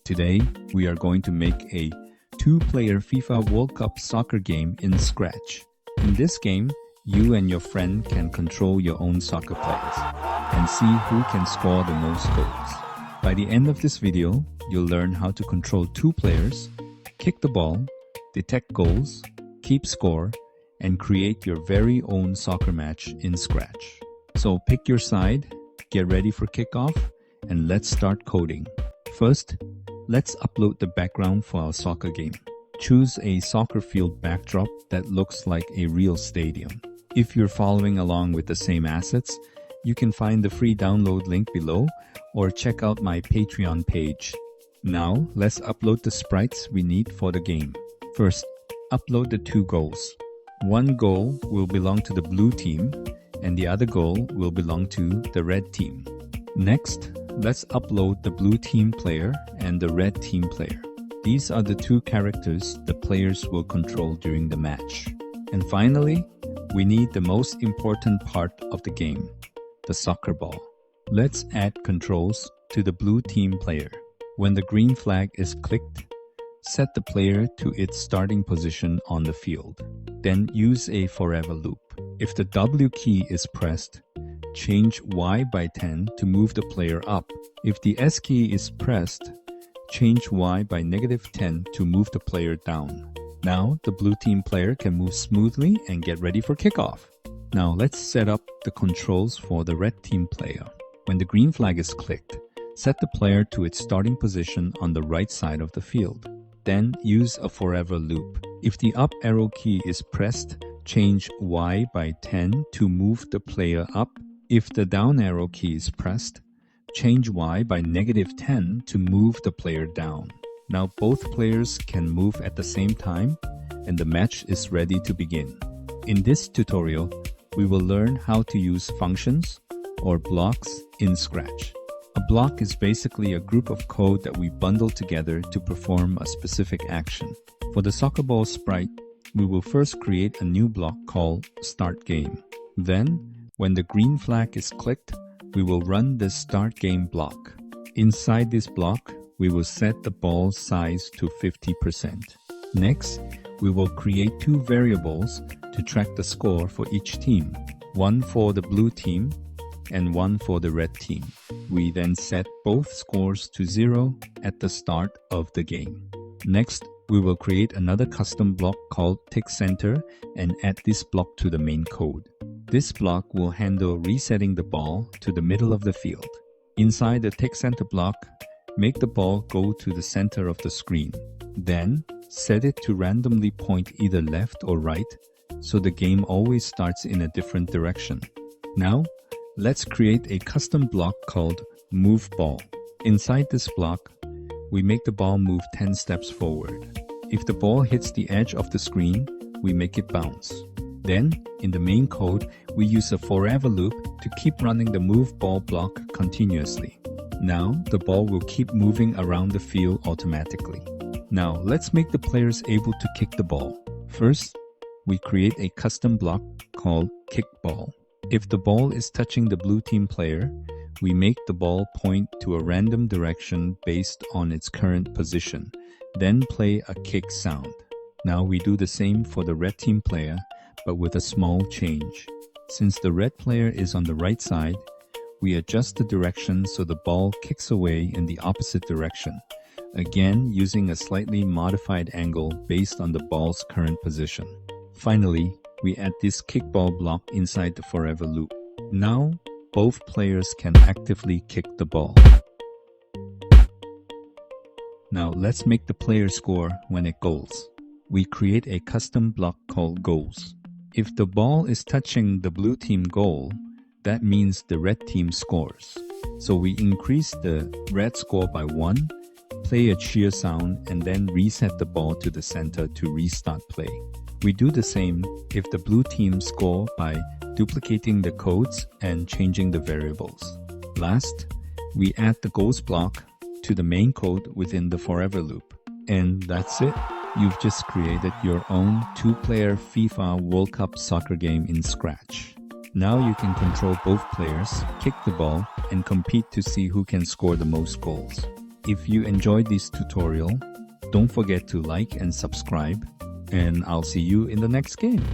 Today, we are going to make a two-player FIFA World Cup soccer game in Scratch. In this game, you and your friend can control your own soccer players and see who can score the most goals. By the end of this video, you'll learn how to control two players, kick the ball, detect goals, keep score, and create your very own soccer match in Scratch. So pick your side, get ready for kickoff, and let's start coding. First, let's upload the background for our soccer game. Choose a soccer field backdrop that looks like a real stadium. If you're following along with the same assets, you can find the free download link below or check out my Patreon page. Now, let's upload the sprites we need for the game. First, upload the two goals. One goal will belong to the blue team and the other goal will belong to the red team. Next, let's upload the blue team player and the red team player. These are the two characters the players will control during the match. And finally, we need the most important part of the game, the soccer ball. Let's add controls to the blue team player. When the green flag is clicked, set the player to its starting position on the field. Then use a forever loop. If the W key is pressed, change Y by 10 to move the player up. If the S key is pressed, change Y by -10 to move the player down. Now, the blue team player can move smoothly and get ready for kickoff. Now, let's set up the controls for the red team player. When the green flag is clicked, set the player to its starting position on the right side of the field. Then use a forever loop. If the up arrow key is pressed, change Y by 10 to move the player up. If the down arrow key is pressed, change Y by -10 to move the player down. Now both players can move at the same time and the match is ready to begin. In this tutorial, we will learn how to use functions or blocks in Scratch. A block is basically a group of code that we bundle together to perform a specific action. For the soccer ball sprite, we will first create a new block called Start Game. Then, when the green flag is clicked, we will run the Start Game block. Inside this block, we will set the ball size to 50%. Next, we will create two variables to track the score for each team, one for the blue team and one for the red team. We then set both scores to 0 at the start of the game. Next, we will create another custom block called Tick Center and add this block to the main code. This block will handle resetting the ball to the middle of the field. Inside the Tick Center block, make the ball go to the center of the screen. Then, set it to randomly point either left or right, so the game always starts in a different direction. Now, let's create a custom block called Move Ball. Inside this block, we make the ball move 10 steps forward. If the ball hits the edge of the screen, we make it bounce. Then, in the main code, we use a forever loop to keep running the Move Ball block continuously. Now, the ball will keep moving around the field automatically. Now, let's make the players able to kick the ball. First, we create a custom block called Kick Ball. If the ball is touching the blue team player, we make the ball point to a random direction based on its current position, then play a kick sound. Now we do the same for the red team player, but with a small change. Since the red player is on the right side, we adjust the direction so the ball kicks away in the opposite direction, again using a slightly modified angle based on the ball's current position. Finally, we add this kickball block inside the forever loop. Now, both players can actively kick the ball. Now, let's make the player score when it goals. We create a custom block called Goals. If the ball is touching the blue team goal, that means the red team scores. So we increase the red score by 1, play a cheer sound, and then reset the ball to the center to restart play. We do the same if the blue team score by duplicating the codes and changing the variables. Last, we add the goals block to the main code within the forever loop. And that's it. You've just created your own two-player FIFA World Cup soccer game in Scratch. Now you can control both players, kick the ball, and compete to see who can score the most goals. If you enjoyed this tutorial, don't forget to like and subscribe, and I'll see you in the next game.